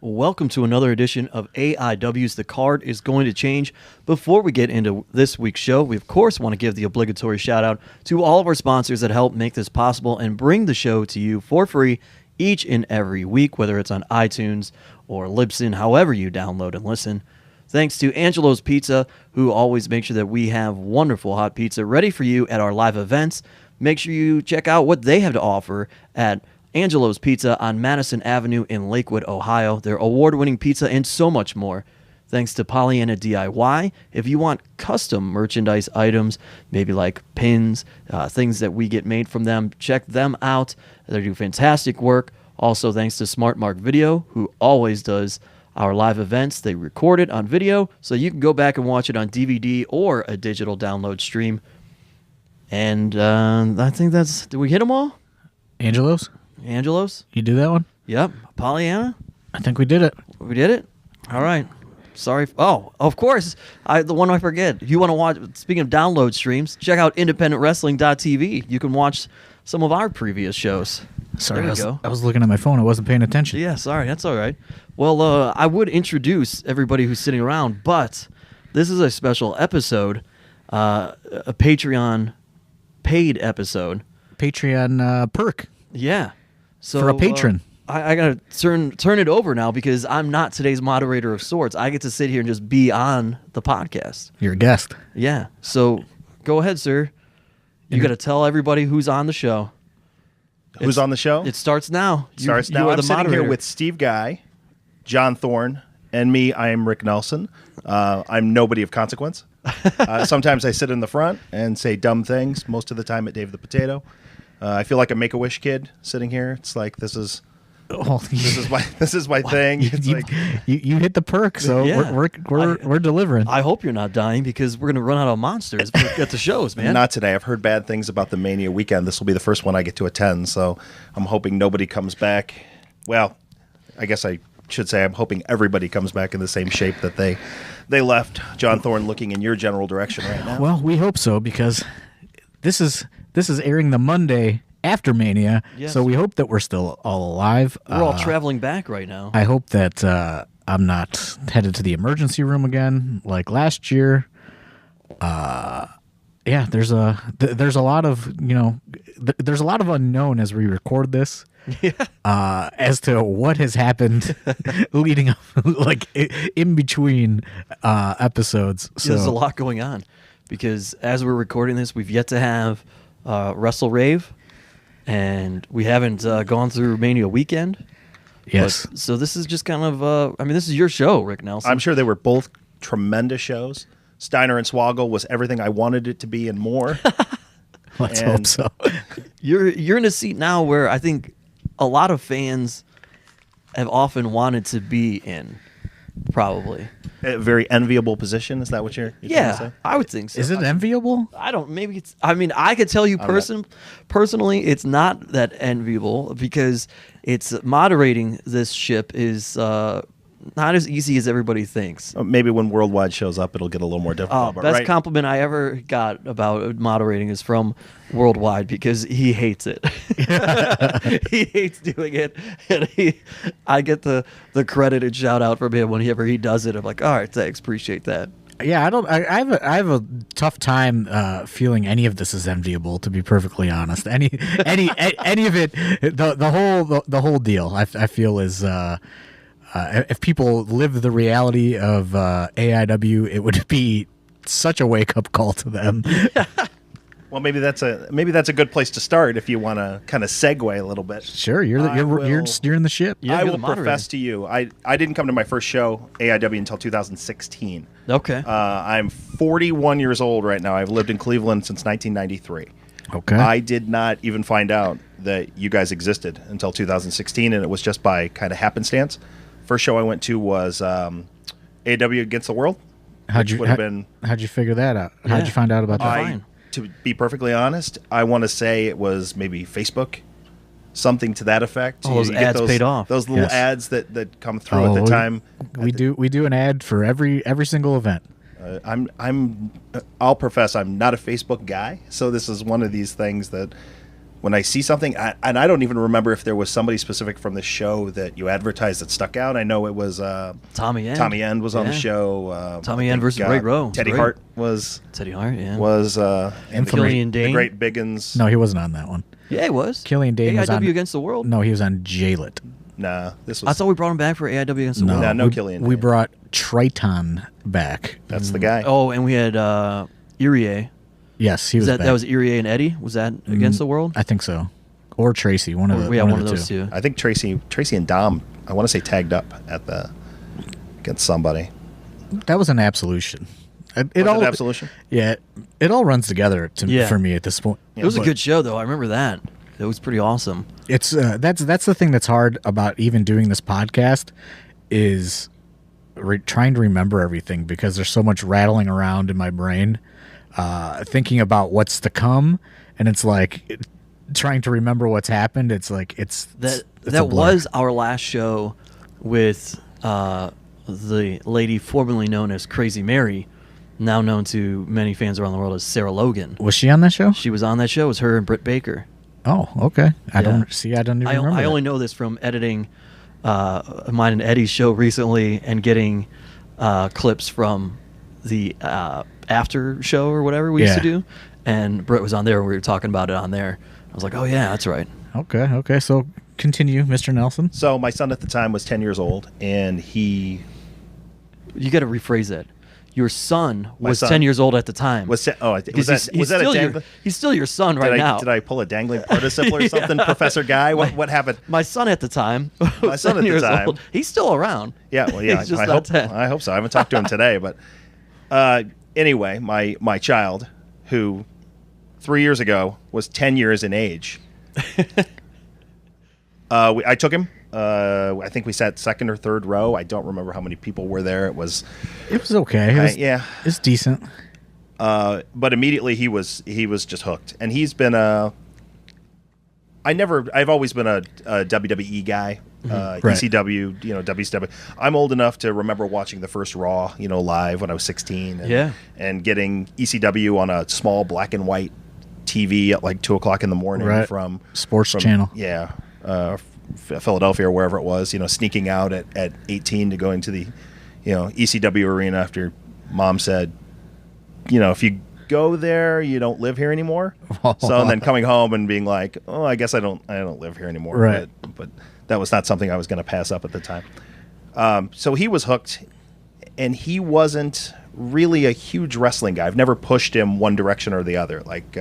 Welcome to another edition of AIW's The Card is Going to Change. Before we get into this week's show, we of course want to give the obligatory shout out to all of our sponsors that help make this possible and bring the show to you for free each and every week, whether it's on iTunes or Libsyn, however you download and listen. Thanks to Angelo's Pizza, who always make sure that we have wonderful hot pizza ready for you at our live events. Make sure you check out what they have to offer at Angelo's Pizza on Madison Avenue in Lakewood, Ohio. Their award-winning pizza and so much more. Thanks to Pollyanna DIY. If you want custom merchandise items, maybe like pins, things that we get made from them, check them out. They do fantastic work. Also, thanks to Smart Mark Video, who always does our live events. They record it on video, so you can go back and watch it on DVD or a digital download stream. And I think that's... Did we hit them all? Angelo's? You do that one? Yep. Pollyanna? I think we did it. We did it? All right. Sorry. Oh, of course. The one I forget. If you want to watch, speaking of download streams, check out independentwrestling.tv. You can watch some of our previous shows. Sorry, I was looking at my phone. I wasn't paying attention. Yeah, sorry. That's all right. Well, I would introduce everybody who's sitting around, but this is a special episode, a Patreon paid episode. Patreon perk. Yeah. So, for a patron. I got to turn it over now because I'm not today's moderator of sorts. I get to sit here and just be on the podcast. You're a guest. Yeah. So go ahead, sir. You got to tell everybody who's on the show. Who's on the show? It starts now. You are the sitting moderator here with Steve Guy, John Thorne, and me. I am Rick Nelson. I'm nobody of consequence. Sometimes I sit in the front and say dumb things. Most of the time at Dave the Potato. I feel like a Make-A-Wish kid sitting here. It's like this is my thing. It's you hit the perk, so yeah. we're delivering. I hope you're not dying because we're gonna run out of monsters at the shows, man. Not today. I've heard bad things about the Mania weekend. This will be the first one I get to attend, so I'm hoping nobody comes back. Well, I guess I should say I'm hoping everybody comes back in the same shape that they left. John Thorne looking in your general direction right now. Well, we hope so because this is airing the Monday after Mania, yes. So we hope that we're still all alive. We're all traveling back right now. I hope that I'm not headed to the emergency room again like last year. Yeah, there's a lot of there's a lot of unknown as we record this. Yeah. As to what has happened leading up, like in between episodes. So there's a lot going on because as we're recording this, we've yet to have Wrestle Rave, and we haven't gone through Mania weekend. Yes. So this is just kind of, this is your show, Rick Nelson. I'm sure they were both tremendous shows. Steiner and Swoggle was everything I wanted it to be and more. Let's hope so. You're in a seat now where I think a lot of fans have often wanted to be in, probably. A very enviable position. Is that what you're trying to say? I would think so. Is it enviable? I don't. Maybe it's. I mean, I could tell you personally, it's not that enviable because it's moderating this ship is not as easy as everybody thinks. Maybe when Worldwide shows up, it'll get a little more difficult. Best compliment I ever got about moderating is from Worldwide because he hates it. He hates doing it, and I get the credit and shout out from him whenever he does it. I'm like, all right, thanks, appreciate that. Yeah, I have a tough time feeling any of this is enviable. To be perfectly honest, any of it, the whole deal, I feel is. If people lived the reality of AIW, it would be such a wake-up call to them. Well, maybe that's a good place to start if you want to kind of segue a little bit. Sure, you're steering the ship. Yeah, I will profess to you, I didn't come to my first show AIW until 2016. Okay. I'm 41 years old right now. I've lived in Cleveland since 1993. Okay. I did not even find out that you guys existed until 2016, and it was just by kind of happenstance. First show I went to was AIW Against the World. How'd you figure that out? Yeah. How'd you find out about that? To be perfectly honest, I want to say it was maybe Facebook, something to that effect. Oh, those ads paid off. Those little ads that come through at the time. We do an ad for every single event. I'll profess I'm not a Facebook guy, so this is one of these things that when I see something, and I don't even remember if there was somebody specific from the show that you advertised that stuck out. I know it was Tommy End. Tommy End was on the show. Tommy End versus Greg Rowe. Teddy Hart was. Teddy Hart, yeah. Was and Killian Dane. The Great Biggins. No, he wasn't on that one. Yeah, he was. Killian Dane was on AIW Against the World. No, he was on J-Lit. Nah, this was. I thought we brought him back for AIW Against the World. No Killian Dane. We brought Triton back. That's the guy. Oh, and we had Irie. Yes, he was back. That was Irie and Eddie. Was that Against the World? I think so. Or Tracy, one of the one of the those two. I think Tracy and Dom, I want to say, tagged up against somebody. That was an absolution. It all Absolution? Yeah, it all runs together for me at this point. It was a good show, though. I remember that. It was pretty awesome. It's that's the thing that's hard about even doing this podcast is trying to remember everything, because there's so much rattling around in my brain, thinking about what's to come, and it's like trying to remember what's happened. It's like that was our last show with the lady formerly known as Crazy Mary, now known to many fans around the world as Sarah Logan. Was she on that show? She was on that show. It was her and Britt Baker. Oh, okay. I don't even remember. I only know this from editing mine and Eddie's show recently and getting clips from the after show or whatever we used to do. And Britt was on there. We were talking about it on there. I was like, oh, yeah, that's right. Okay. So continue, Mr. Nelson. So my son at the time was 10 years old, and he... You got to rephrase that. Your son was 10 years old at the time. Was that a dangling? He's still your son now. Did I pull a dangling participle or something, Professor Guy? What happened? My son at the time. My son at the time. Old. He's still around. Yeah, well, yeah. He's just not 10. I hope so. I haven't talked to him today, but anyway, my child, who 3 years ago was 10 years in age, I took him. I think we sat second or third row. I don't remember how many people were there. It was okay. It's decent. But immediately he was just hooked, and he's been I've always been a WWE guy, ECW, WCW. I'm old enough to remember watching the first Raw, live when I was 16, and getting ECW on a small black and white TV at like 2:00 in the morning from Sports Channel. Yeah. Philadelphia or wherever it was, sneaking out at 18 to go into the, ECW arena after mom said, if you go there, you don't live here anymore. So and then coming home and being like, oh, I guess I don't live here anymore. Right. But that was not something I was going to pass up at the time. So he was hooked, and he wasn't really a huge wrestling guy. I've never pushed him one direction or the other. Like,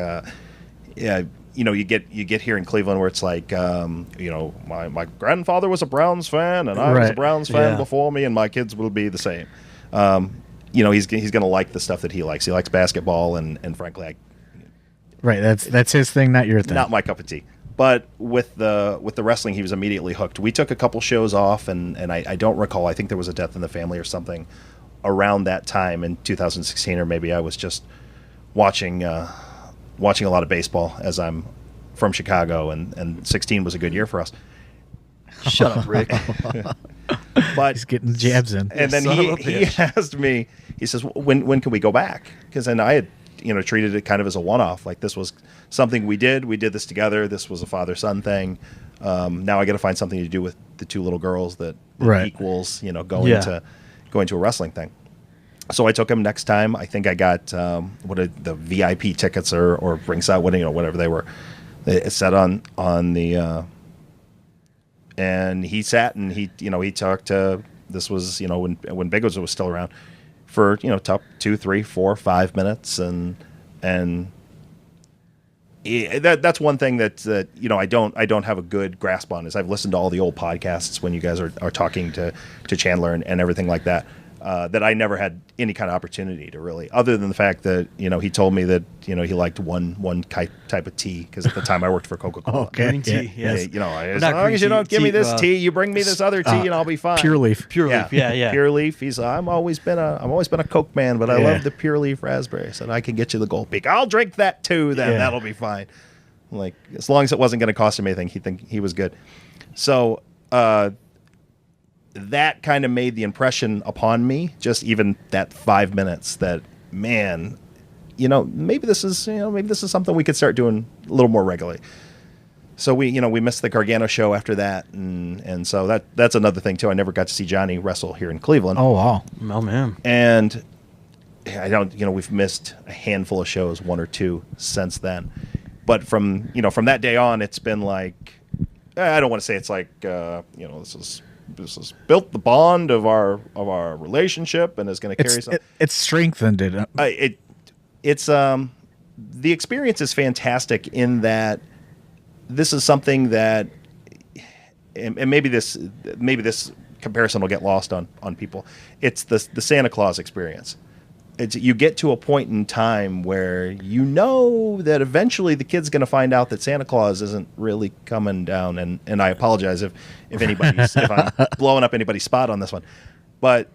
you get here in Cleveland where it's like, my grandfather was a Browns fan, and I was a Browns fan before me, and my kids will be the same. He's going to like the stuff that he likes. He likes basketball, and frankly, that's his thing, not your thing. Not my cup of tea. But with the wrestling, he was immediately hooked. We took a couple shows off, and I don't recall. I think there was a death in the family or something around that time in 2016, or maybe I was just watching a lot of baseball, as I'm from Chicago, and 16 was a good year for us. Shut up, Rick. But he's getting jabs in. And then he asked me, he says, when can we go back? Because then I had treated it kind of as a one-off. Like, this was something we did this together. This was a father-son thing. Now I got to find something to do with the two little girls that equals going to a wrestling thing. So I took him next time. I think I got the VIP tickets or ringside, whatever they were. It said on the and he sat and he talked to, this was when Big was still around, for top 2, 3, 4, 5 minutes, and that's one thing that I don't have a good grasp on, is I've listened to all the old podcasts when you guys are talking to Chandler and everything like that. That I never had any kind of opportunity to really, other than the fact that he told me that he liked one type of tea, because at the time I worked for Coca-Cola. Okay, green tea. Yes. As long as you don't give me this tea, you bring me this other tea, and I'll be fine. Pure Leaf. Yeah. Pure Leaf. He's I've always been a Coke man, but I love the Pure Leaf raspberry. I said, I can get you the Gold Peak. I'll drink that too. Then that'll be fine. Like, as long as it wasn't going to cost him anything, he was good. So. That kind of made the impression upon me, just even that 5 minutes, that, man, maybe this is something we could start doing a little more regularly. So we missed the Gargano show after that, and so that's another thing too. I never got to see Johnny wrestle here in Cleveland. Oh wow. Oh man. And I don't, we've missed a handful of shows, one or two since then. But from that day on, it's been like, I don't want to say it's like, this has built the bond of our relationship and is going to carry something. It's strengthened it. It's the experience is fantastic in that this is something that, and maybe this comparison will get lost on people. It's the Santa Claus experience. You get to a point in time where you know that eventually the kid's going to find out that Santa Claus isn't really coming down. And I apologize if I'm blowing up anybody's spot on this one, but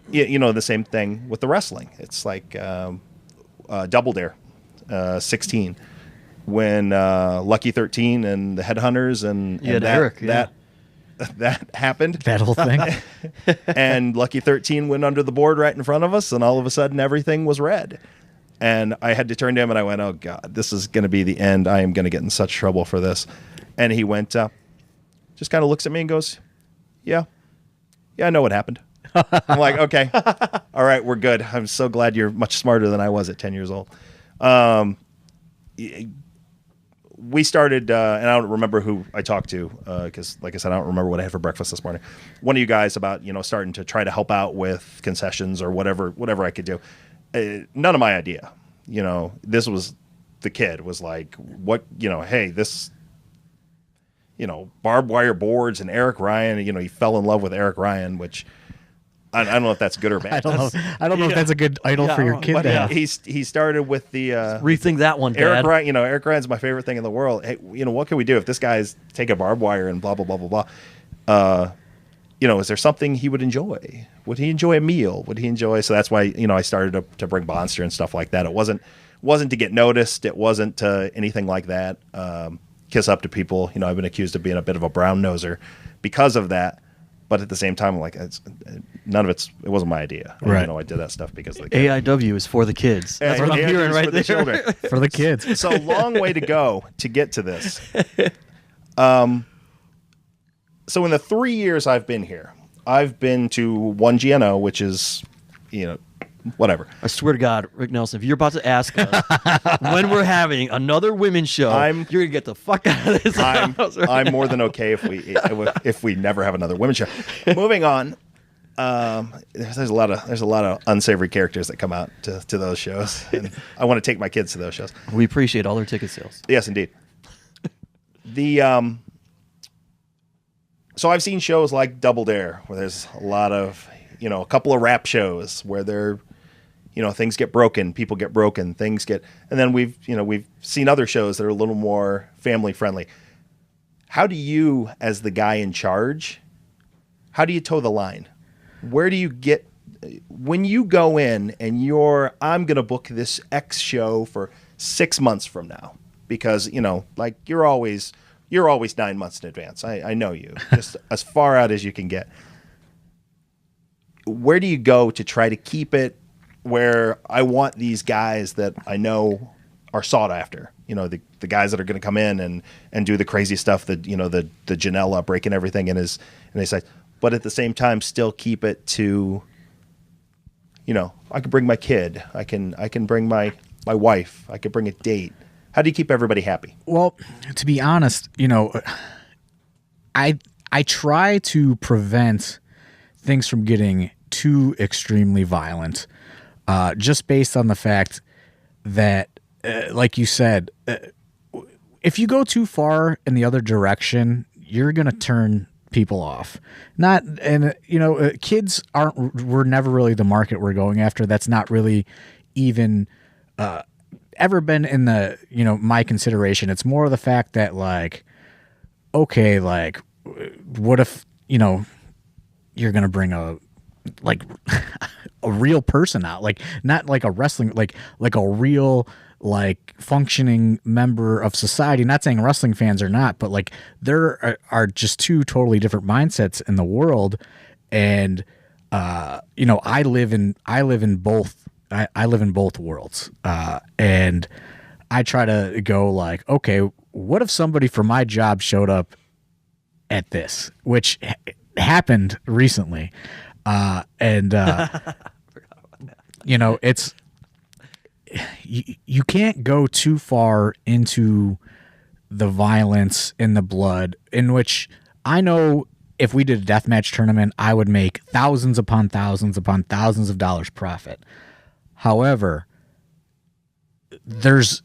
the same thing with the wrestling. It's like Double Dare 16 when Lucky 13 and the Headhunters and Eric, that happened. That whole thing. And Lucky 13 went under the board right in front of us, and all of a sudden everything was red. And I had to turn to him and I went, "Oh God, this is going to be the end. I am going to get in such trouble for this." And he went, just kind of looks at me and goes, yeah, I know what happened. I'm like, okay, all right, we're good. I'm so glad you're much smarter than I was at 10 years old. We started, and I don't remember who I talked to, because, like I said, I don't remember what I had for breakfast this morning. One of you guys about, starting to try to help out with concessions or whatever I could do. None of my idea. This was, the kid was like, what, hey, this, barbed wire boards and Eric Ryan, he fell in love with Eric Ryan, which I don't know if that's good or bad. I don't know if that's a good idol for your kid to have. He started with the rethink that one, Dad. Eric Ryan. Eric Ryan's my favorite thing in the world. Hey, what can we do if this guy's taking barbed wire and blah blah blah blah blah? Is there something he would enjoy? Would he enjoy a meal? Would he enjoy? So that's why I started to bring Monster and stuff like that. It wasn't to get noticed. It wasn't anything like that. Kiss up to people. I've been accused of being a bit of a brown noser because of that. But at the same time, like, none of it wasn't my idea. Right. I did that stuff because of the AIW is for the kids. That's what I'm AIW hearing is right for there. the children. For the kids. So long way to go to get to this. So in the 3 years I've been here, I've been to one GNO, which is, whatever. I swear to God, Rick Nelson, if you're about to ask us when we're having another women's show, you're going to get the fuck out of this house. I'm more than okay if we never have another women's show. Moving on. There's a lot of unsavory characters that come out to those shows, and I want to take my kids to those shows. We appreciate all their ticket sales. Yes, indeed. So I've seen shows like Double Dare where there's a lot of, a couple of rap shows where they're, things get broken, people get broken, and then we've seen other shows that are a little more family friendly. How do you, as the guy in charge, how do you toe the line? Where do you get, when you go in and I'm going to book this X show for 6 months from now, because, you're always 9 months in advance. I know you, just as far out as you can get. Where do you go to try to keep it where I want these guys that I know are sought after, the guys that are going to come in and do the crazy stuff that, the Janela breaking everything in his sight, but at the same time still keep it to, I can bring my kid, I can bring my wife, I could bring a date. How do you keep everybody happy? Well, to be honest, I try to prevent things from getting too extremely violent, just based on the fact that, like you said, if you go too far in the other direction, you're going to turn people off. Kids were never really the market we're going after. That's not really even ever been in the, my consideration. It's more of the fact that, like, okay, like, what if, you're going to bring a real person out, like, not like a wrestling, like a real, like, functioning member of society. Not saying wrestling fans are not, but, like, there are just two totally different mindsets in the world. And, I live in both. I live in both worlds. And I try to go like, okay, what if somebody from my job showed up at this, which happened recently, and it's you can't go too far into the violence in the blood, in which I know if we did a deathmatch tournament, I would make thousands upon thousands upon thousands of dollars profit. However, there's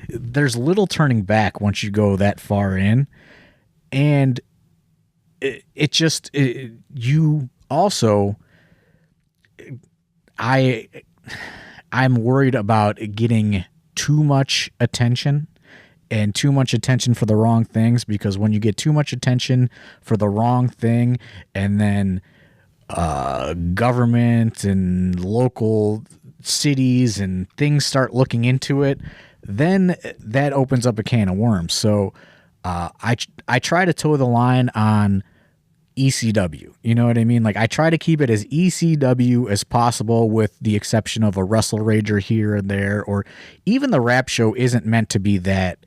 little turning back once you go that far in, and you also, I'm worried about getting too much attention, and too much attention for the wrong things, because when you get too much attention for the wrong thing, and then government and local cities and things start looking into it, then that opens up a can of worms. So I try to toe the line on ECW. You know what I mean? Like, I try to keep it as ECW as possible, with the exception of a Wrestle Rager here and there, or even the rap show isn't meant to be that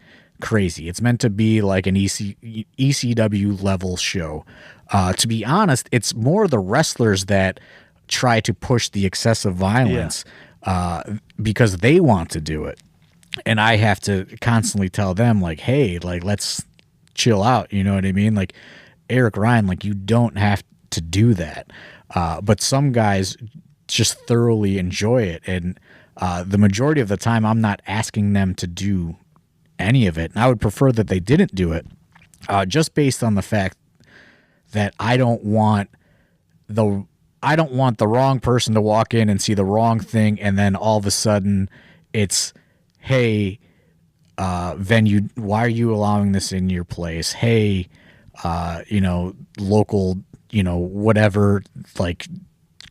crazy. It's meant to be like an ECW level show. To be honest, it's more the wrestlers that try to push the excessive violence because they want to do it. And I have to constantly tell them, like, hey, like, let's chill out. You know what I mean? Like, Eric Ryan, like, you don't have to do that. But some guys just thoroughly enjoy it. And the majority of the time, I'm not asking them to do any of it. And I would prefer that they didn't do it, just based on the fact that I don't want the wrong person to walk in and see the wrong thing, and then all of a sudden it's, hey, venue, why are you allowing this in your place? Hey, local, whatever, like,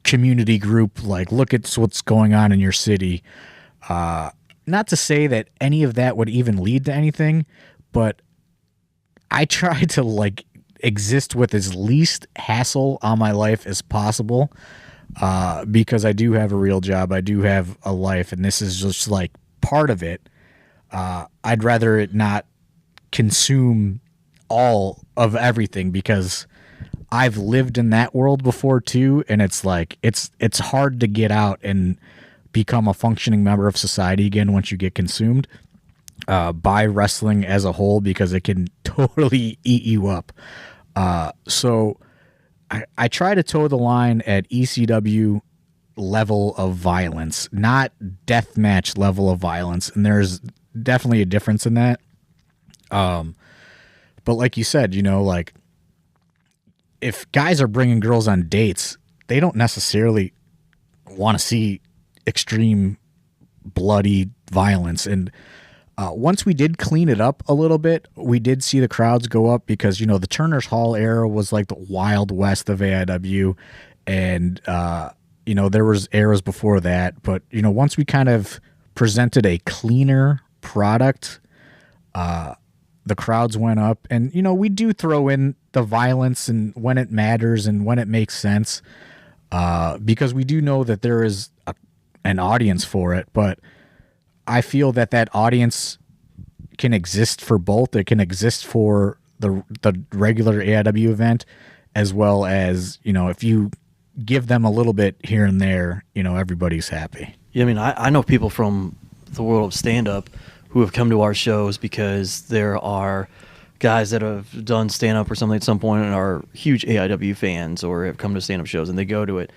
community group, like, look at what's going on in your city. Not to say that any of that would even lead to anything, but I try to, like, exist with as least hassle on my life as possible, because I do have a real job. I do have a life, and this is just, like, part of it. I'd rather it not consume all of everything, because I've lived in that world before too, and it's like it's hard to get out and become a functioning member of society again once you get consumed by wrestling as a whole, because it can totally eat you up. So I try to toe the line at ECW level of violence, not deathmatch level of violence, and there's definitely a difference in that. But like you said, like, if guys are bringing girls on dates, they don't necessarily want to see extreme bloody violence. And once we did clean it up a little bit, we did see the crowds go up, because, the Turner's Hall era was like the Wild West of AIW. And, there was eras before that. But, once we kind of presented a cleaner product, the crowds went up. And, we do throw in the violence and when it matters and when it makes sense, because we do know that there is an audience for it. But I feel that audience can exist for both. It can exist for the regular AIW event, as well as, if you give them a little bit here and there, everybody's happy. Yeah, I mean, I know people from the world of stand-up who have come to our shows because there are guys that have done stand-up or something at some point and are huge AIW fans, or have come to stand-up shows, and they go to it.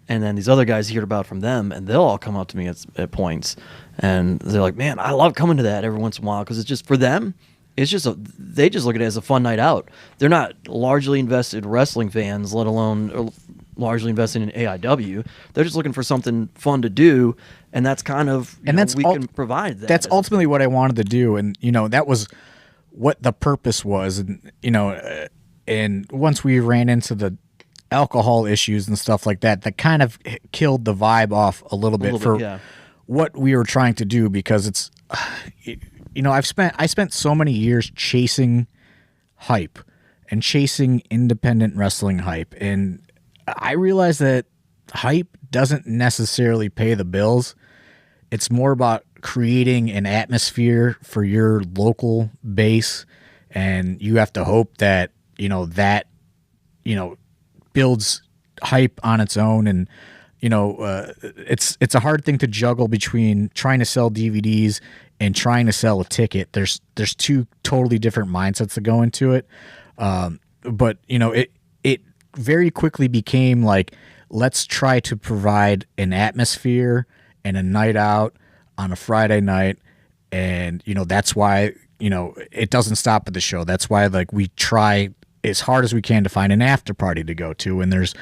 And then these other guys hear about from them, and they'll all come up to me at points, and they're like, man, I love coming to that every once in a while, because it's just, for them, it's just they just look at it as a fun night out. They're not largely invested wrestling fans, let alone largely invested in AIW. They're just looking for something fun to do, and that's kind of, we can provide that. That's ultimately what I wanted to do, and that was what the purpose was. And and once we ran into the alcohol issues and stuff like that, that kind of killed the vibe off a little bit for what we were trying to do, because it's I spent so many years chasing hype and chasing independent wrestling hype, and I realized that hype doesn't necessarily pay the bills. It's more about creating an atmosphere for your local base, and you have to hope that builds hype on its own. And it's a hard thing to juggle between trying to sell DVDs and trying to sell a ticket. There's two totally different mindsets that go into it. But it very quickly became like, let's try to provide an atmosphere and a night out on a Friday night. And, that's why, it doesn't stop at the show. That's why, like, we try as hard as we can to find an after party to go to. And there's,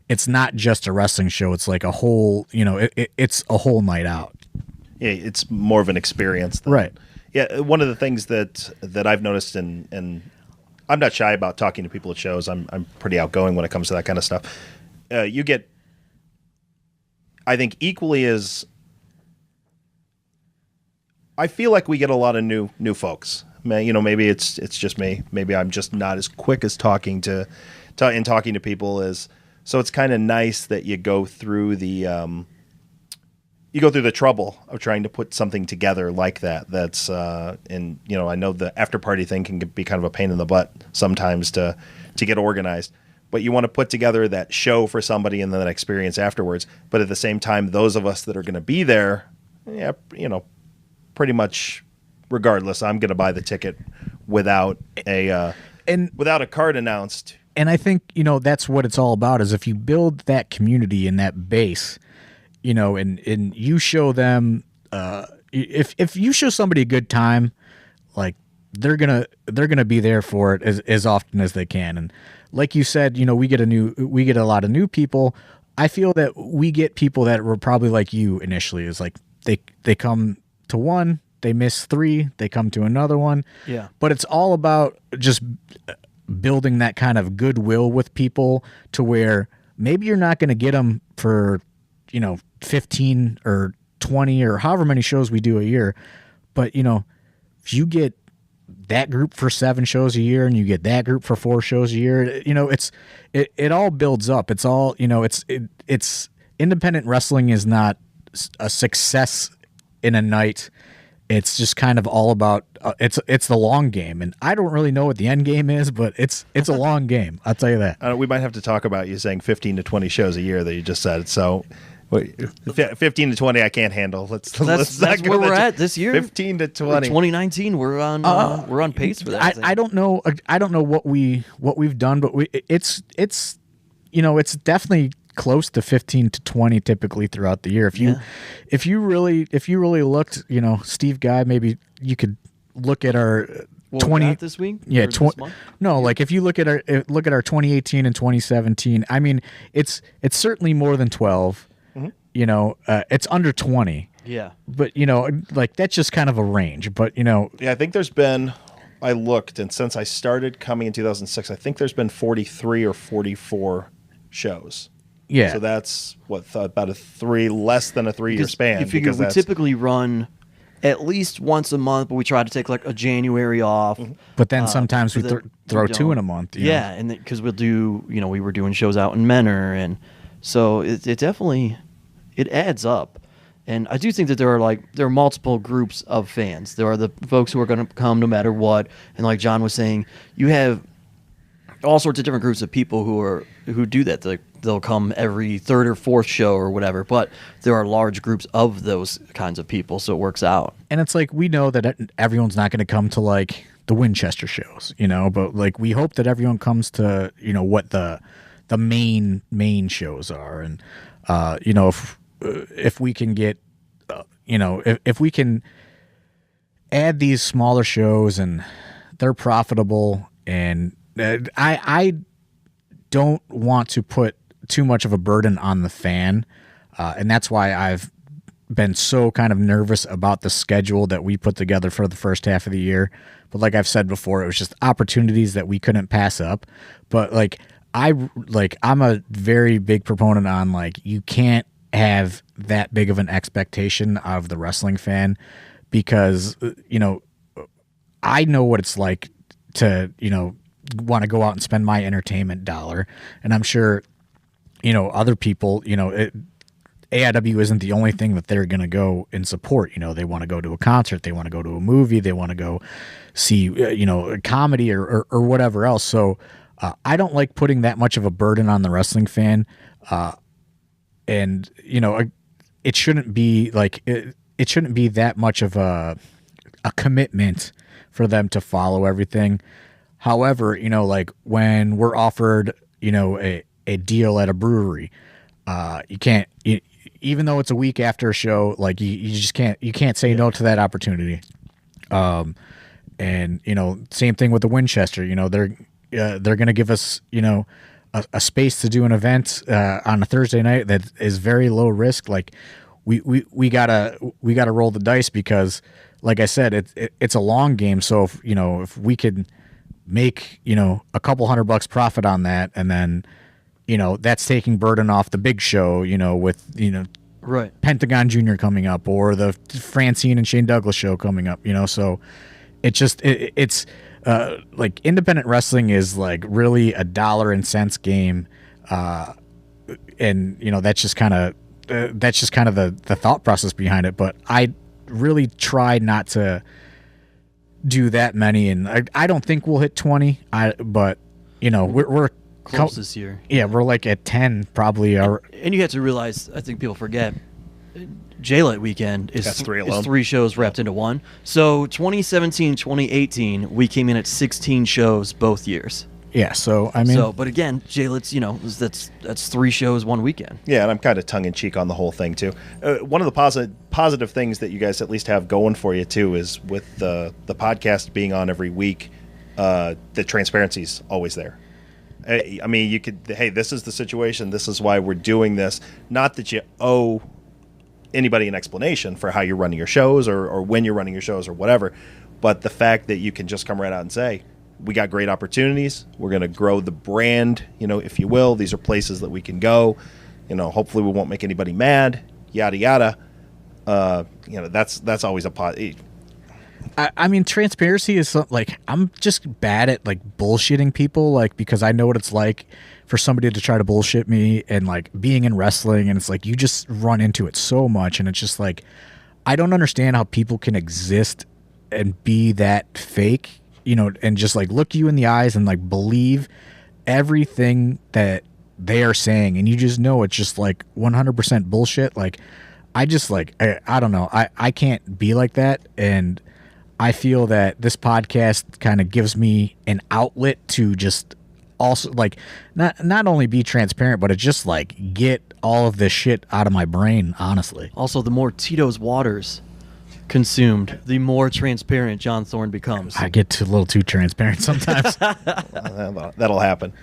it's not just a wrestling show. It's like a whole, it's a whole night out. Yeah, it's more of an experience. Right. Yeah, one of the things that I've noticed, and I'm not shy about talking to people at shows. I'm pretty outgoing when it comes to that kind of stuff. You get, I think, equally as, I feel like we get a lot of new folks. Maybe it's just me. Maybe I'm just not as quick as talking to people as. So it's kind of nice that you go through the trouble of trying to put something together like that. That's and I know the after party thing can be kind of a pain in the butt sometimes to get organized. But you want to put together that show for somebody and then that experience afterwards. But at the same time, those of us that are going to be there, pretty much regardless, I'm going to buy the ticket without a card announced. And I think, that's what it's all about, is if you build that community and that base, and you show them, if you show somebody a good time, like, they're gonna be there for it as often as they can. And like you said, we get a lot of new people. I feel that we get people that were probably like you initially, is like they come to one, they miss three, they come to another one. Yeah. But it's all about just building that kind of goodwill with people, to where maybe you're not going to get them for 15 or 20 or however many shows we do a year, but if you get that group for 7 shows a year and you get that group for 4 shows a year, it all builds up. It's all, it's independent wrestling is not a success in a night. It's just kind of all about it's the long game, and I don't really know what the end game is, but it's a long game. I'll tell you that. We might have to talk about you saying 15 to 20 shows a year that you just said. So 15 to 20, I can't handle. That's where we're at this year. 15 to 20. 2019, we're on pace for that. I don't know. I don't know what we've done, but it's definitely close to 15 to 20 typically throughout the year. If you really looked, Steve Guy, maybe you could look at our 20 this week. Yeah, no, like if you look at our 2018 and 2017, I mean, it's certainly more than 12. Mm-hmm. It's under 20. Yeah. But like that's just kind of a range. But yeah, I think there's been. I looked, and since I started coming in 2006, I think there's been 43 or 44 shows. Yeah. So that's about less than a 3-year span. You figure we typically run at least once a month, but we try to take like a January off. Mm-hmm. But then sometimes we throw 2 in a month. Yeah, and because we'll do, we were doing shows out in Menor, and so it definitely adds up. And I do think that there are multiple groups of fans. There are the folks who are going to come no matter what, and like John was saying, you have all sorts of different groups of people who do that. They'll come every 3rd or 4th show or whatever, but there are large groups of those kinds of people, so it works out. And it's like, we know that everyone's not going to come to like the Winchester shows, but like we hope that everyone comes to what the main shows are. And if we can get if we can add these smaller shows and they're profitable, and I don't want to put too much of a burden on the fan, and that's why I've been so kind of nervous about the schedule that we put together for the first half of the year. But like I've said before, it was just opportunities that we couldn't pass up. But I'm a very big proponent on like, you can't have that big of an expectation of the wrestling fan, because I know what it's like to want to go out and spend my entertainment dollar, and I'm sure other people AIW isn't the only thing that they're going to go and support. You know, they want to go to a concert, they want to go to a movie, they want to go see, a comedy or whatever else. So I don't like putting that much of a burden on the wrestling fan. And, it shouldn't be like, it shouldn't be that much of a commitment for them to follow everything. However, like when we're offered, a deal at a brewery, you can't, even though it's a week after a show, like you just can't say no to that opportunity. And same thing with the Winchester. They're going to give us a space to do an event on a Thursday night that is very low risk. Like we gotta roll the dice because, like I said, it's a long game. So if we could make a couple $100 profit on that, and then that's taking burden off the big show, with Right. Pentagon Jr. coming up, or the Francine and Shane Douglas show coming up, so it's like independent wrestling is like really a dollar and cents game. And that's just kind of the thought process behind it. But I really try not to do that many, and I don't think we'll hit 20. But we're Close this year. Yeah, we're like at 10 probably. And you have to realize, I think people forget, J-Light weekend is 3 shows wrapped into one. So 2017, 2018, we came in at 16 shows both years. Yeah, so I mean, but again, J-Lit's, that's 3 shows one weekend. Yeah, and I'm kind of tongue in cheek on the whole thing too. One of the positive things that you guys at least have going for you too is with the podcast being on every week, the transparency's always there. I mean, you could, hey, this is the situation. This is why we're doing this. Not that you owe anybody an explanation for how you're running your shows or when you're running your shows or whatever, but the fact that you can just come right out and say, we got great opportunities. We're going to grow the brand, if you will. These are places that we can go. Hopefully we won't make anybody mad, yada, yada. That's always a positive. I mean, transparency is like, I'm just bad at like bullshitting people, like, because I know what it's like for somebody to try to bullshit me, and like being in wrestling, and it's like you just run into it so much, and it's just like I don't understand how people can exist and be that fake, and just like look you in the eyes and like believe everything that they are saying, and you just know it's just like 100% bullshit. Like I just like I don't know, I can't be like that, and I feel that this podcast kind of gives me an outlet to just also like not only be transparent, but it just like get all of this shit out of my brain, honestly. Also, the more Tito's waters consumed, the more transparent John Thorne becomes. I get a little too transparent sometimes. That'll happen.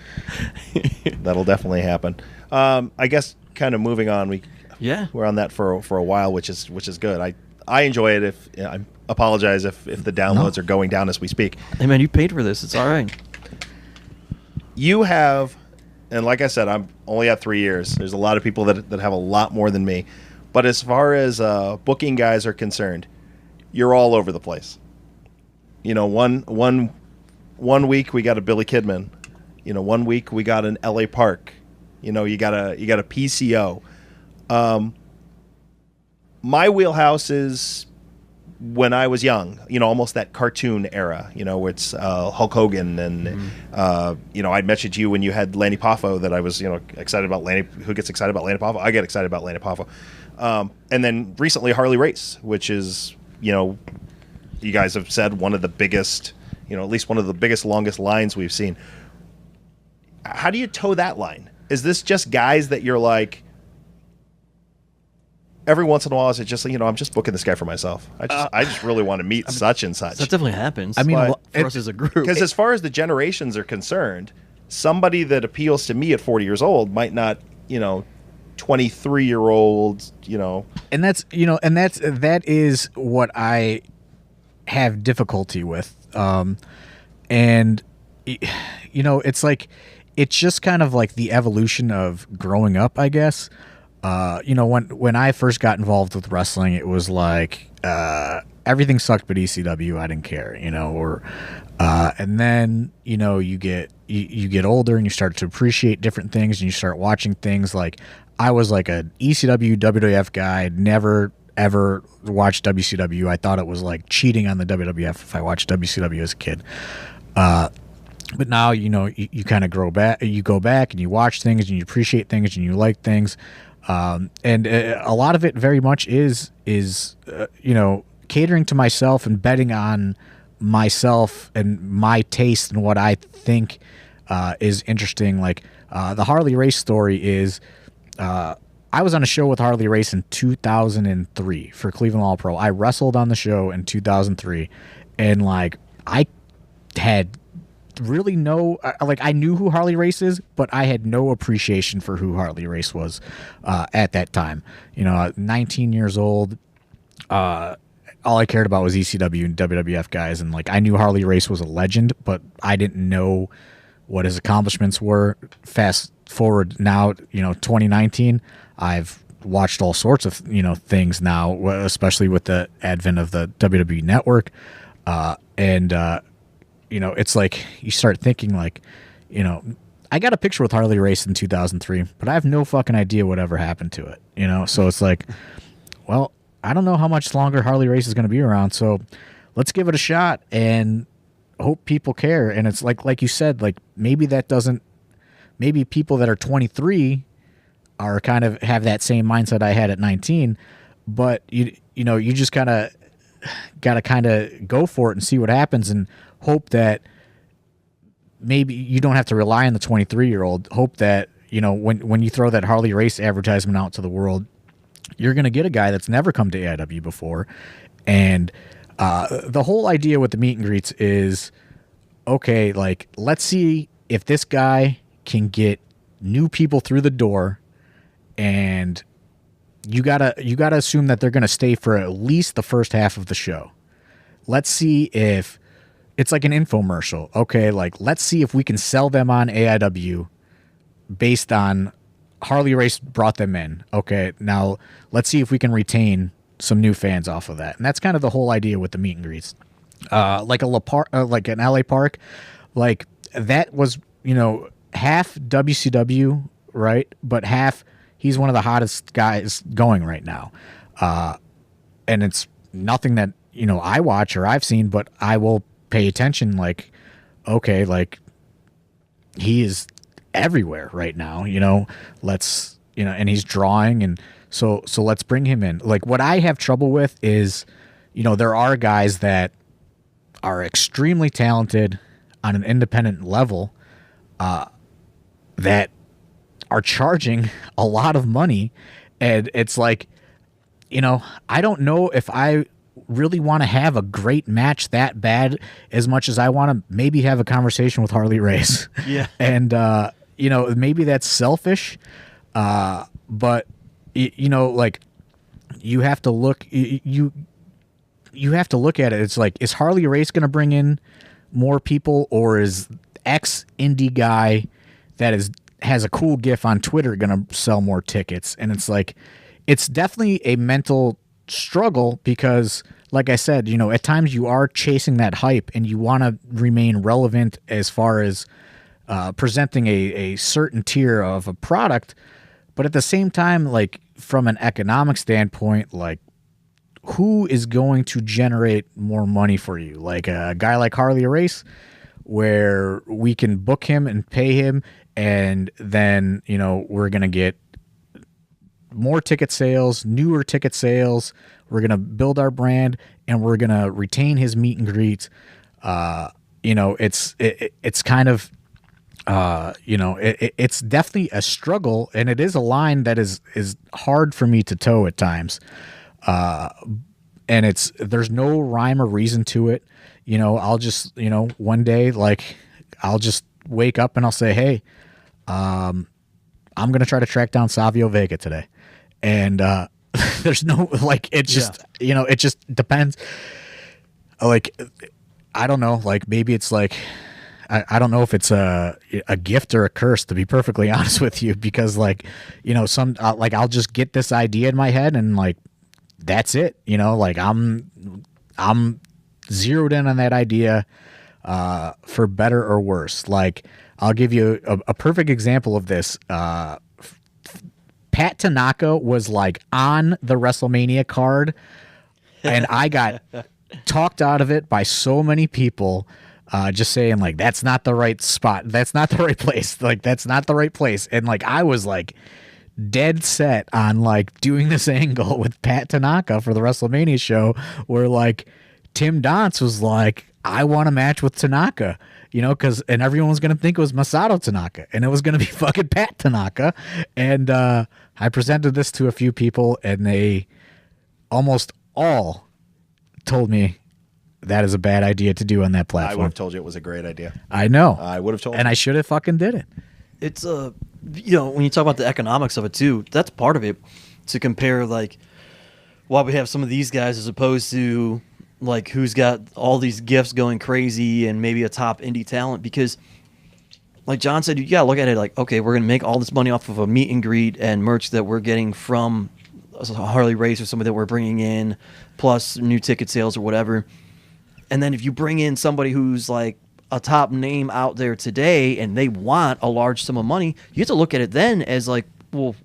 That'll definitely happen. I guess kind of moving on, we're on that for a while, which is good. I enjoy it. I apologize if the downloads are going down as we speak. Hey man, you paid for this. It's all right. You have, and like I said, I'm only at 3 years. There's a lot of people that have a lot more than me. But as far as booking guys are concerned, you're all over the place. One week we got a Billy Kidman. 1 week we got an LA Park. You got a PCO. My wheelhouse is when I was young, almost that cartoon era, where it's Hulk Hogan and, I'd mentioned to you when you had Lanny Poffo that I was, excited about Lanny. Who gets excited about Lanny Poffo? I get excited about Lanny Poffo. And then recently Harley Race, which is, you guys have said one of the biggest, at least one of the biggest, longest lines we've seen. How do you toe that line? Is this just guys that you're like, every once in a while, is it just I'm just booking this guy for myself? I just really want to meet such and such. That definitely happens. I mean, for us as a group, because as far as the generations are concerned, somebody that appeals to me at 40 years old might not, 23-year-old, And that is what I have difficulty with. And it's like it's just kind of like the evolution of growing up, I guess. when I first got involved with wrestling, it was like everything sucked but ECW. I didn't care, and then you get older and you start to appreciate different things and you start watching things. Like I was like an ECW WWF guy. I'd never ever watched WCW. I thought it was like cheating on the WWF if I watched WCW as a kid. But now you kind of grow back. You go back and you watch things and you appreciate things and you like things. And a lot of it very much is catering to myself and betting on myself and my taste and what I think is interesting. Like the Harley Race story is I was on a show with Harley Race in 2003 for Cleveland All Pro. I wrestled on the show in 2003, and like I had really I knew who Harley Race is, but I had no appreciation for who Harley Race was at that time. 19 years old. All I cared about was ECW and WWF guys, and like I knew Harley Race was a legend, but I didn't know what his accomplishments were. Fast forward now, 2019, I've watched all sorts of things now, especially with the advent of the WWE Network, and it's like you start thinking like, I got a picture with Harley Race in 2003, but I have no fucking idea whatever happened to it, so it's like, well, I don't know how much longer Harley Race is going to be around, so let's give it a shot and hope people care. And it's like you said, like maybe people that are 23 are kind of have that same mindset I had at 19, but you just kind of got to kind of go for it and see what happens and hope that maybe you don't have to rely on the 23-year-old. Hope that, when you throw that Harley Race advertisement out to the world, you're going to get a guy that's never come to AIW before. And the whole idea with the meet and greets is, okay, like, let's see if this guy can get new people through the door, and you gotta assume that they're going to stay for at least the first half of the show. Let's see if it's like an infomercial. Okay, like, let's see if we can sell them on AIW based on Harley Race brought them in. Okay, now let's see if we can retain some new fans off of that. And that's kind of the whole idea with the meet and greets. Like an LA Park, like that was, half WCW, right? But half he's one of the hottest guys going right now. And it's nothing that, I watch or I've seen, but I will pay attention. Like, okay, like he is everywhere right now, let's, and he's drawing. And so let's bring him in. Like what I have trouble with is, there are guys that are extremely talented on an independent level, that are charging a lot of money. And it's like, I don't know if I really want to have a great match that bad as much as I want to maybe have a conversation with Harley Race. Yeah. And, maybe that's selfish. But like you have to look, you have to look at it. It's like, is Harley Race going to bring in more people, or is X indie guy that has a cool gif on Twitter going to sell more tickets? And it's like, it's definitely a mental struggle because, like I said, at times you are chasing that hype and you want to remain relevant as far as presenting a certain tier of a product. But at the same time, like from an economic standpoint, like who is going to generate more money for you? Like a guy like Harley Race, where we can book him and pay him, and then, we're going to get more ticket sales, newer ticket sales. We're going to build our brand, and we're going to retain his meet and greets. It's kind of, it's definitely a struggle, and it is a line that is hard for me to toe at times. And there's no rhyme or reason to it. I'll just, one day, like I'll just wake up and I'll say, hey, I'm going to try to track down Savio Vega today. And, there's no, like, it just, it just depends. Like, I don't know, like maybe it's like, I don't know if it's a gift or a curse, to be perfectly honest with you, because like, you know, like I'll just get this idea in my head and like, that's it, you know, like I'm zeroed in on that idea, for better or worse. Like I'll give you a perfect example of this. Pat Tanaka was like on the WrestleMania card, and I got talked out of it by so many people, just saying like, that's not the right spot. That's not the right place. Like, that's not the right place. And like, I was like dead set on like doing this angle with Pat Tanaka for the WrestleMania show, where like Tim Donst was like, I want a match with Tanaka, you know, and everyone was going to think it was Masato Tanaka, and it was going to be fucking Pat Tanaka. And I presented this to a few people, and they almost all told me that is a bad idea to do on that platform. I would have told you it was a great idea. I know. I would have told and you. I should have fucking did it. It's you know, when you talk about the economics of it too, that's part of it, to compare like why we have some of these guys as opposed to like who's got all these gifts going crazy and maybe a top indie talent. Because like John said, you gotta look at it like, okay, we're gonna make all this money off of a meet and greet and merch that we're getting from a Harley Race or somebody that we're bringing in, plus new ticket sales or whatever. And then if you bring in somebody who's like a top name out there today and they want a large sum of money, you have to look at it then as like, well,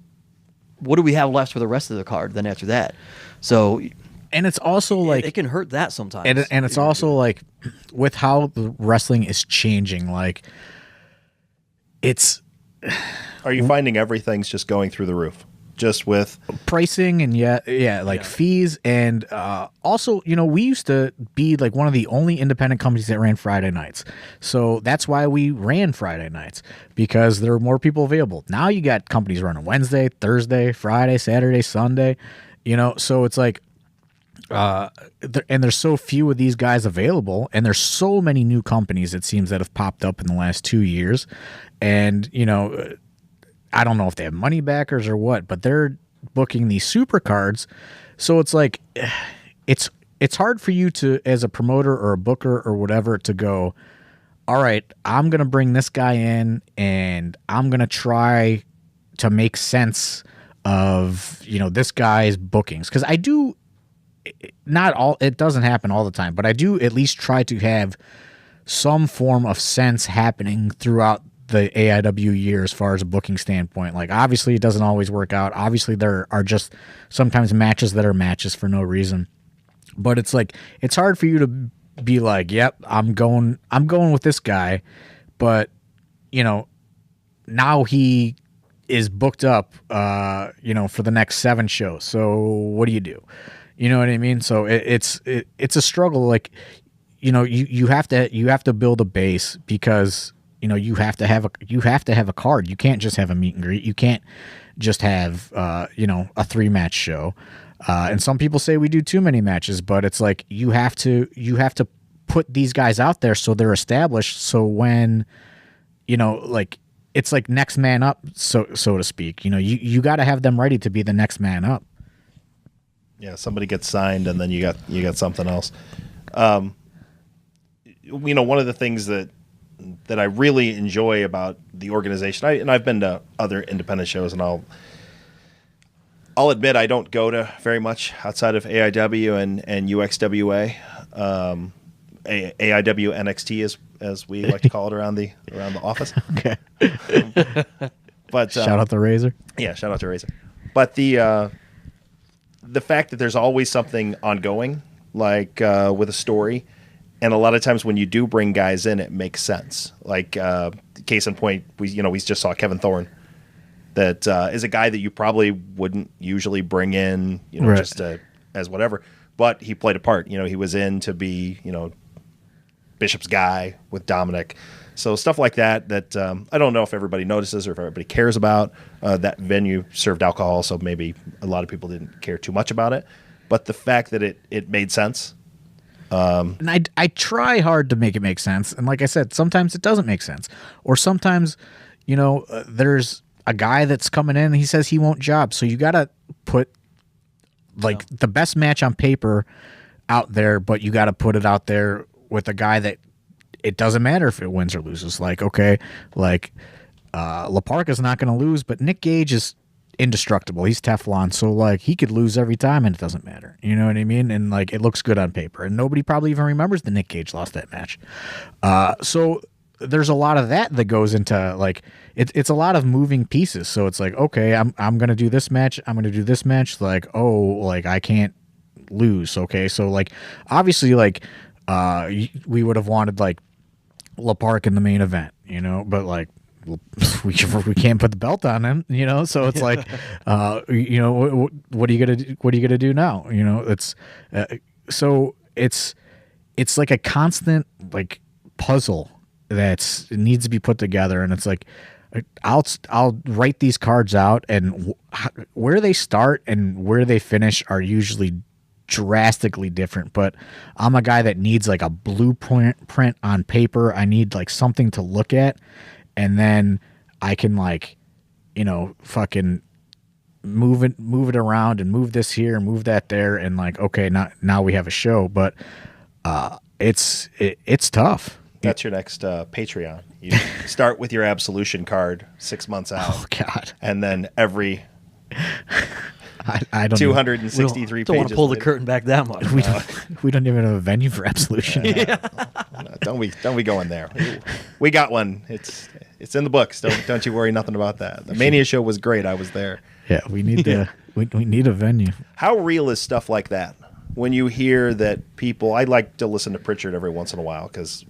what do we have left for the rest of the card then after that? So, and it's also like, it can hurt that sometimes. and it's also like, with how the wrestling is changing, like Are you finding everything's just going through the roof? Just with pricing and fees, and also, you know, we used to be like one of the only independent companies that ran Friday nights, so that's why we ran Friday nights, because there were more people available. Now you got companies running Wednesday, Thursday, Friday, Saturday, Sunday, you know, so it's like and there's so few of these guys available, and there's so many new companies, it seems, that have popped up in the last 2 years, and you know, I don't know if they have money backers or what, but they're booking these super cards. So it's like, it's hard for you to, as a promoter or a booker or whatever, to go, all right, I'm going to bring this guy in and I'm going to try to make sense of, you know, this guy's bookings. Cause I do, it doesn't happen all the time, but I do at least try to have some form of sense happening throughout the AIW year as far as a booking standpoint. Like, obviously it doesn't always work out. Obviously there are just sometimes matches that are matches for no reason. But it's like, it's hard for you to be like, yep, I'm going with this guy, but you know, now he is booked up you know, for the next 7 shows. So what do you do? You know what I mean? So it's a struggle. Like, you know, you have to build a base, because you know, you have to have a card. You can't just have a meet and greet. You can't just have you know, a 3-match show. And some people say we do too many matches, but it's like you have to put these guys out there so they're established. So when, you know, like, it's like next man up, so to speak. You know, you got to have them ready to be the next man up. Yeah, somebody gets signed and then you got something else. You know, one of the things that I really enjoy about the organization, and I've been to other independent shows, and I'll admit I don't go to very much outside of AIW and UXWA, AIW NXT as we like to call it around the office. Okay. But shout out to Razor. Yeah, shout out to Razor. But the fact that there's always something ongoing, like with a story. And a lot of times when you do bring guys in, it makes sense. Like, case in point, we just saw Kevin Thorne. That is a guy that you probably wouldn't usually bring in, you know, right, just as whatever. But he played a part. You know, he was in to be, you know, Bishop's guy with Dominic. So stuff like that I don't know if everybody notices or if everybody cares about. That venue served alcohol, so maybe a lot of people didn't care too much about it. But the fact that it made sense. And I try hard to make it make sense. And like I said, sometimes it doesn't make sense. Or sometimes, you know, there's a guy that's coming in and he says he won't job. So you got to put like the best match on paper out there, but you got to put it out there with a guy that it doesn't matter if it wins or loses. Like, okay, like La Parka's not going to lose, but Nick Gage is indestructible. He's Teflon, so like he could lose every time and it doesn't matter. You know what I mean? And like it looks good on paper, and nobody probably even remembers that Nick Gage lost that match. So there's a lot of that goes into like it's a lot of moving pieces. So it's like, okay, I'm gonna do this match, I'm gonna do this match. Like, oh, like I can't lose. Okay, so like obviously like we would have wanted like La Park in the main event, you know, but like we can't put the belt on him, you know. So it's like, you know, what are you gonna do now? You know, it's so it's like a constant like puzzle that needs to be put together, and it's like I'll write these cards out, and where they start and where they finish are usually drastically different. But I'm a guy that needs like a blueprint on paper. I need like something to look at. And then I can like, you know, fucking move it around and move this here and move that there. And like, okay, now we have a show, but it's tough. That's your next Patreon. You start with your absolution card 6 months out. Oh God. And then every I don't 263 don't want pages to pull the later. curtain back that much. we don't even have a venue for absolution. Don't we go in there. We got one. It's in the books. Don't you worry nothing about that. The Mania show was great. I was there. Yeah, we need we need a venue. How real is stuff like that? When you hear that people, I like to listen to Pritchard every once in a while because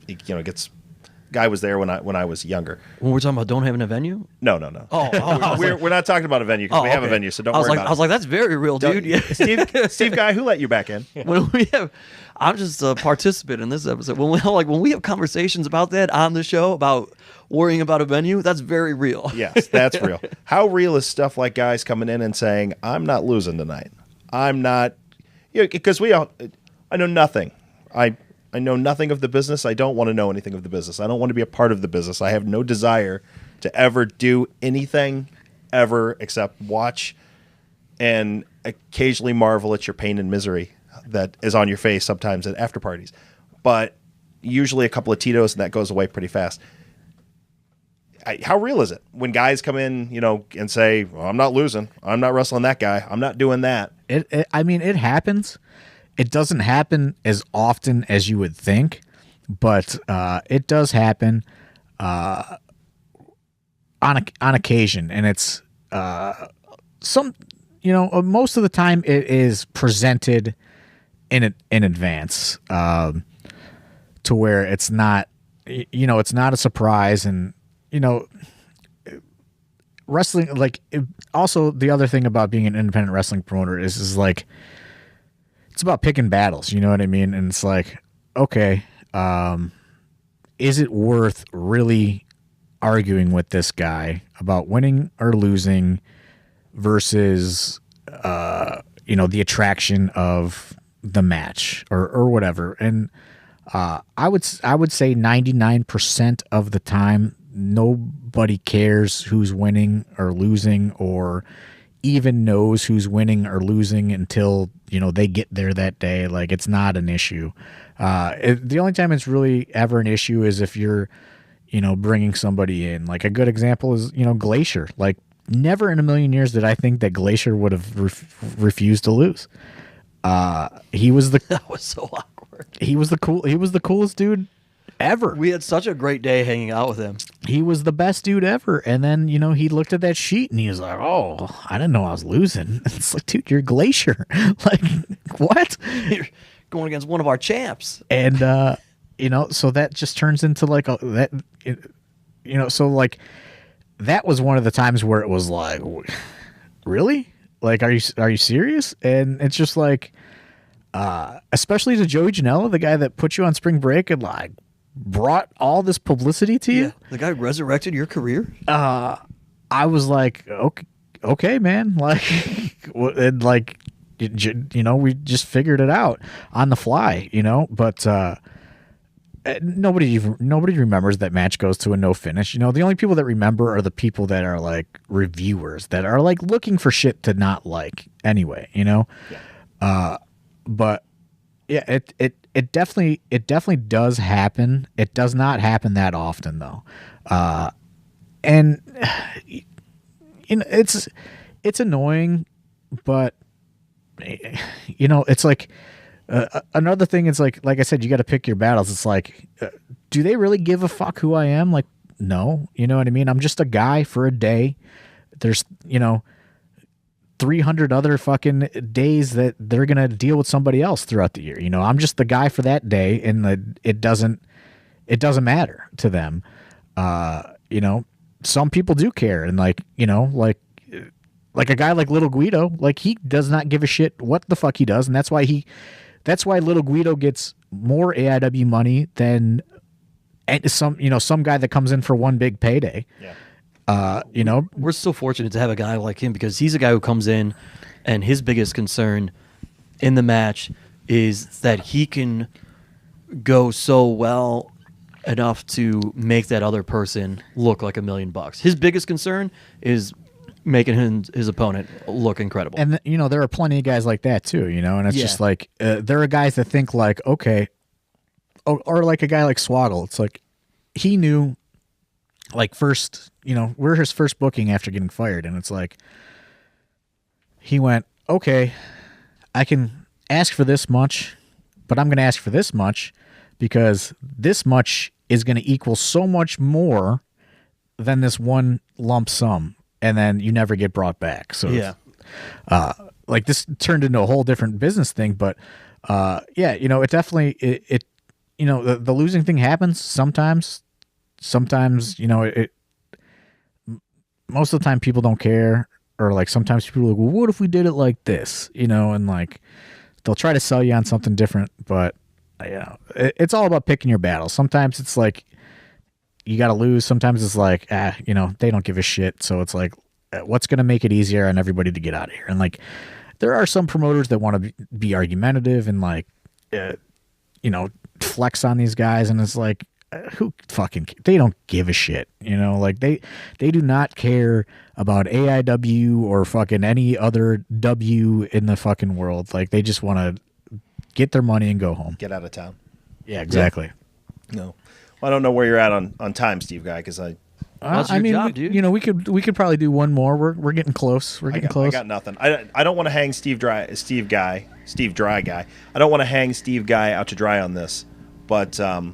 guy was there when I was younger. When we're talking about don't having a venue? No. Oh, We're not talking about a venue because we have a venue, so don't worry about it. I was like, that's very real, dude. Yeah. Steve Guy, who let you back in? I'm just a participant in this episode. When we have conversations about that on the show about worrying about a venue, that's very real. Yes, that's real. How real is stuff like guys coming in and saying, "I'm not losing tonight. I'm not," because I know nothing. I know nothing of the business. I don't want to know anything of the business. I don't want to be a part of the business. I have no desire to ever do anything ever except watch and occasionally marvel at your pain and misery that is on your face sometimes at after parties. But usually a couple of Tito's and that goes away pretty fast. How real is it when guys come in, and say, well, I'm not losing. I'm not wrestling that guy. I'm not doing that. I mean, it happens. It doesn't happen as often as you would think, but it does happen on occasion, and it's most of the time it is presented in advance to where it's not it's not a surprise, and wrestling also the other thing about being an independent wrestling promoter is like. It's about picking battles, you know what I mean? And it's like, okay, is it worth really arguing with this guy about winning or losing versus, the attraction of the match or whatever? And I would say 99% of the time, nobody cares who's winning or losing or even knows who's winning or losing until they get there that day. Like, it's not an issue. The only time it's really ever an issue is if you're bringing somebody in. Like, a good example is Glacier. Like, never in a million years did I think that Glacier would have refused to lose. He was that was so awkward. He was the coolest dude ever. We had such a great day hanging out with him. He was the best dude ever. And then, he looked at that sheet and he was like, oh, I didn't know I was losing. It's like, dude, you're Glacier. Like, what? You're going against one of our champs. And, so that just turns into like so like that was one of the times where it was like, really? Like, are you serious? And it's just like, especially to Joey Janela, the guy that put you on spring break and like, brought all this publicity to you. Yeah, the guy resurrected your career. I was like, okay, man. Like, and like, we just figured it out on the fly, But nobody remembers that match goes to a no finish. The only people that remember are the people that are like reviewers that are like looking for shit to not like anyway. Yeah. But Yeah, it definitely does happen. It does not happen that often though, and it's annoying, but it's like another thing. It's like I said, you got to pick your battles. It's like, do they really give a fuck who I am? Like, no, you know what I mean? I'm just a guy for a day. There's 300 other fucking days that they're going to deal with somebody else throughout the year. I'm just the guy for that day, and it doesn't matter to them. Some people do care, and like a guy like Little Guido, like he does not give a shit what the fuck he does. And that's why Little Guido gets more AIW money than some guy that comes in for one big payday. Yeah. We're so fortunate to have a guy like him, because he's a guy who comes in and his biggest concern in the match is that he can go so well enough to make that other person look like $1 million. His biggest concern is making his opponent look incredible. And there are plenty of guys like that too, and it's just like there are guys that think like, okay, or like a guy like Swaggle. It's like he knew, like, first, we're his first booking after getting fired, and it's like he went, okay, I can ask for this much, but I'm going to ask for this much because this much is going to equal so much more than this one lump sum, and then you never get brought back. So yeah, like this turned into a whole different business thing, but it definitely the losing thing happens sometimes. Sometimes, most of the time people don't care, or like sometimes people are like, well, what if we did it like this, and like they'll try to sell you on something different, but it's all about picking your battles. Sometimes it's like you got to lose. Sometimes it's like, they don't give a shit. So it's like, what's going to make it easier on everybody to get out of here? And like, there are some promoters that want to be argumentative and like, flex on these guys. And it's like, who fucking, they don't give a shit, like they do not care about AIW or fucking any other W in the fucking world. Like they just want to get their money and go home. Get out of town. Yeah, exactly. Yeah. No. Well, I don't know where you're at on time, Steve Guy, because That's your job, dude. we could probably do one more. We're getting close. We're getting close. I got nothing. I don't want to hang Steve Dry Guy. I don't want to hang Steve Guy out to dry on this, but I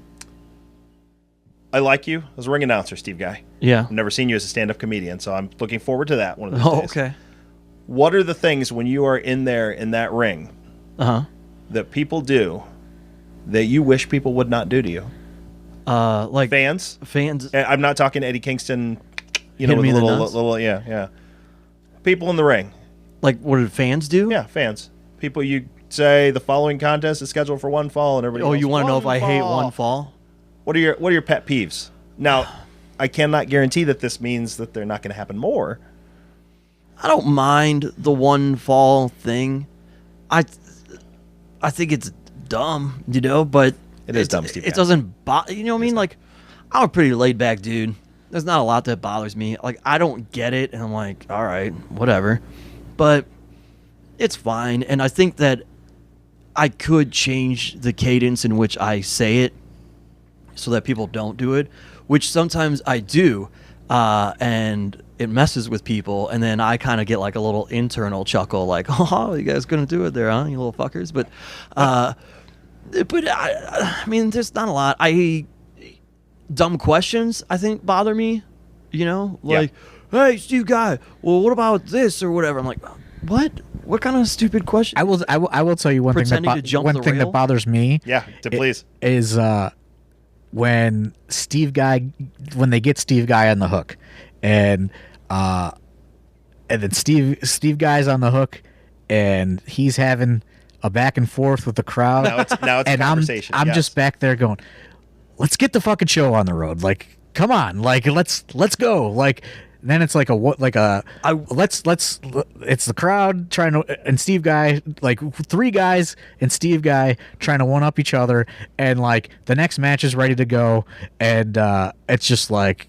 like you as a ring announcer, Steve Guy. Yeah. I've never seen you as a stand-up comedian, so I'm looking forward to that one of those days. Okay. What are the things when you are in there in that ring that people do that you wish people would not do to you? Like fans. I'm not talking Eddie Kingston, with me in the little, yeah. People in the ring. Like, what did fans do? Yeah, fans. People, you say the following contest is scheduled for one fall, and everybody. Oh, goes, you want to know if I hate fall. one fall? What are your pet peeves? Now, I cannot guarantee that this means that they're not going to happen more. I don't mind the one fall thing. I think it's dumb, but it is dumb, Steve. It doesn't bother. You know what I mean? Like, I'm a pretty laid back dude. There's not a lot that bothers me. Like, I don't get it, and I'm like, all right, whatever. But it's fine, and I think that I could change the cadence in which I say it so that people don't do it, which sometimes I do, and it messes with people, and then I kind of get like a little internal chuckle, like, oh, you guys gonna do it there, huh, you little fuckers? But I mean, there's not a lot. Dumb questions, I think, bother me, like, hey, Steve Guy, well, what about this or whatever? I'm like, what kind of stupid question? I will tell you one thing that bothers me. Yeah, please. Is when they get Steve Guy on the hook, and then Steve Guy's on the hook, and he's having a back and forth with the crowd. Now it's and a conversation. I'm just back there going, let's get the fucking show on the road. Like, come on, like let's go. Like, then it's like it's the crowd trying to, and Steve Guy, like three guys and Steve Guy trying to one up each other, and like the next match is ready to go, and it's just like,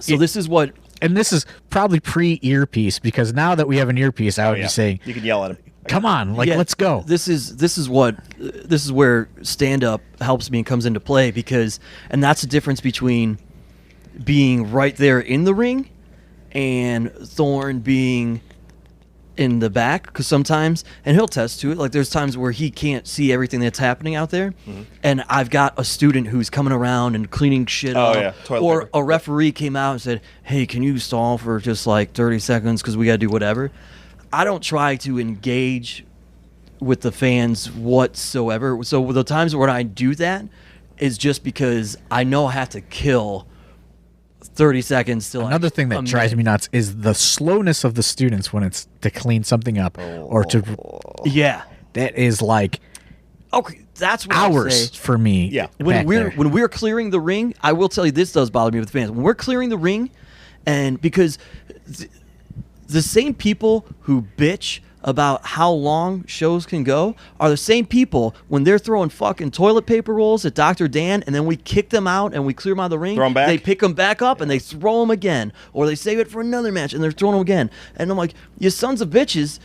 this is what, and this is probably pre-earpiece, because now that we have an earpiece, I would be saying you can yell at him. Come on, like, let's go. This is where stand up helps me and comes into play and that's the difference between being right there in the ring and Thorne being in the back, because sometimes, and he'll test to it, like there's times where he can't see everything that's happening out there, and I've got a student who's coming around and cleaning shit up, or paper. a referee came out and said, hey, can you stall for just like 30 seconds because we got to do whatever. I don't try to engage with the fans whatsoever, so the times when I do that is just because I know I have to kill 30 seconds to Another thing that drives me nuts is the slowness of the students when it's to clean something up or to. Yeah, that is like okay. That's what hours for me. Yeah, when we're clearing the ring, I will tell you this does bother me with fans. When we're clearing the ring, and because the same people who bitch about how long shows can go are the same people when they're throwing fucking toilet paper rolls at Dr. Dan, and then we kick them out and we clear them out of the ring. Throw 'em back? They pick them back up and they throw them again, or they save it for another match and they're throwing them again. And I'm like, you sons of bitches,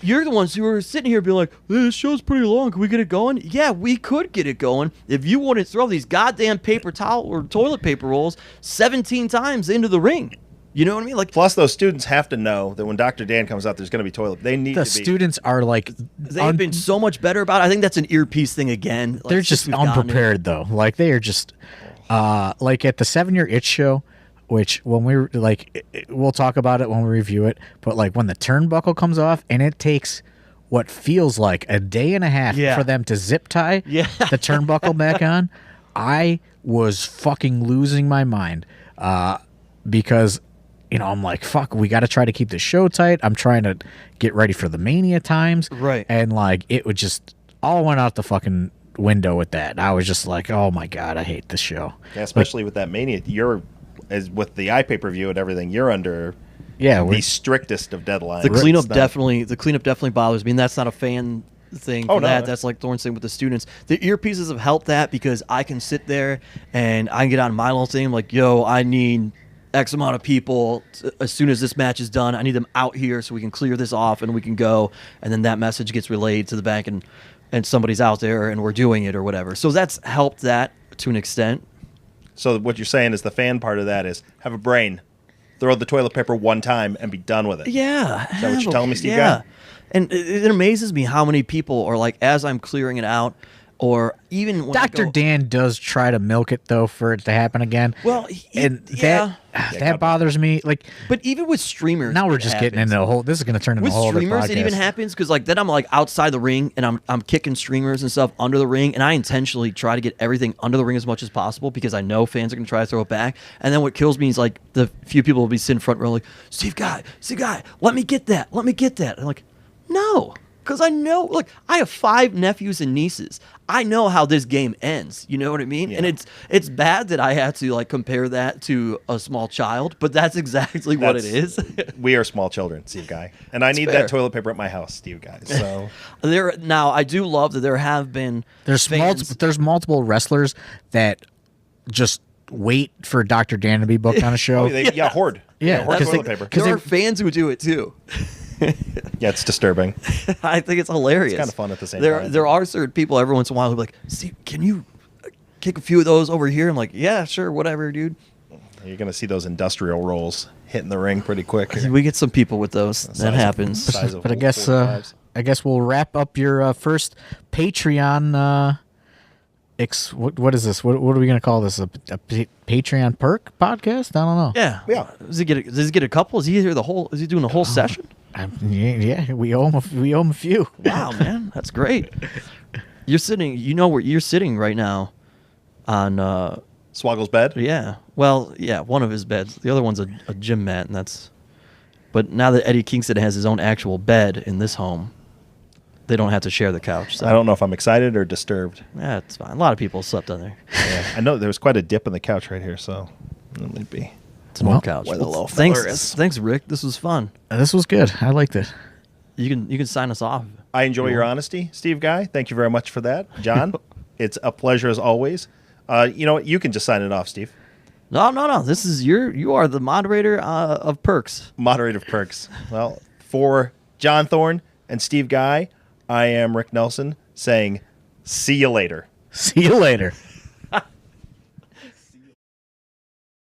you're the ones who are sitting here being like, this show's pretty long. Can we get it going? Yeah, we could get it going if you wouldn't throw these goddamn paper towel or toilet paper rolls 17 times into the ring. You know what I mean? Like, plus, those students have to know that when Dr. Dan comes out, there's going to be toilet. They need the to be. students are like they've been so much better about it. I think that's an earpiece thing again. Like, they're just unprepared though. Like they are just like at the 7-Year Itch show, which when we like we'll talk about it when we review it. But like when the turnbuckle comes off and it takes what feels like a day and a half for them to zip tie the turnbuckle back on, I was fucking losing my mind because. You know, I'm like, fuck, we got to try to keep the show tight. I'm trying to get ready for the Mania times. Right. And, like, it would just all went out the fucking window with that. I was just like, oh, my God, I hate this show. Yeah, especially with that Mania. As with the iPay-per-view and everything, you're under the strictest of deadlines. The cleanup definitely bothers me, and that's not a fan thing for that. That's like Thorne's thing with the students. The earpieces have helped that because I can sit there and I can get on my little thing. I'm like, yo, I need X amount of people as soon as this match is done. I need them out here so we can clear this off and we can go, and then that message gets relayed to the bank and somebody's out there and we're doing it or whatever. So that's helped that to an extent. So what you're saying is the fan part of that is have a brain, throw the toilet paper one time and be done with it. Yeah. Is that what you're telling me, Steve? Yeah. And it amazes me how many people are like, as I'm clearing it out, or even when Dr. Dan does try to milk it though for it to happen again. Well, that bothers me. Like, but even with streamers, now we're just getting into a whole. This is going to turn into a whole other podcast. With streamers, it even happens because like then I'm like outside the ring and I'm kicking streamers and stuff under the ring, and I intentionally try to get everything under the ring as much as possible because I know fans are going to try to throw it back. And then what kills me is like the few people will be sitting front row like, Steve Guy, let me get that. And I'm like, no. Because I know, look, I have 5 nephews and nieces. I know how this game ends. You know what I mean? Yeah. And it's bad that I had to like compare that to a small child, but that's exactly what it is. We are small children, Steve Guy, and I need fair. that toilet paper at my house, Steve Guy. So Now I do love that there have been there's multiple wrestlers that just wait for Dr. Dan to be booked on a show. Hoard. Yeah, hoard because toilet paper. there are fans who do it too. Yeah, it's disturbing. I think it's hilarious. It's kind of fun at the same time. There are certain people every once in a while who are like, Steve, can you kick a few of those over here? I'm like, yeah, sure, whatever, dude. You're going to see those industrial rolls hitting the ring pretty quick. We get some people with those. That happens. But I guess we'll wrap up your first Patreon. What is this? What are we going to call this? A Patreon perk podcast? I don't know. Yeah. Does he get a couple? Is he here the whole? Is he doing the whole session? Yeah, we owe him a few. Wow, man, that's great. You're sitting. You know where you're sitting right now, on Swoggle's bed. Yeah. Well, yeah, one of his beds. The other one's a gym mat, and that's. But now that Eddie Kingston has his own actual bed in this home, they don't have to share the couch. So. I don't know if I'm excited or disturbed. Yeah, it's fine. A lot of people slept on there. Yeah, I know there was quite a dip in the couch right here, so it might be. It's an old couch. Where the little fella is. Thanks, Rick. This was fun. This was good. I liked it. You can sign us off. I enjoy your honesty, Steve Guy. Thank you very much for that, John. It's a pleasure as always. You know what? You can just sign it off, Steve. No. This is you are the moderator of Perks. Moderator of Perks. Well, for John Thorne, And Steve Guy, I am Rick Nelson saying, see you later. See you later.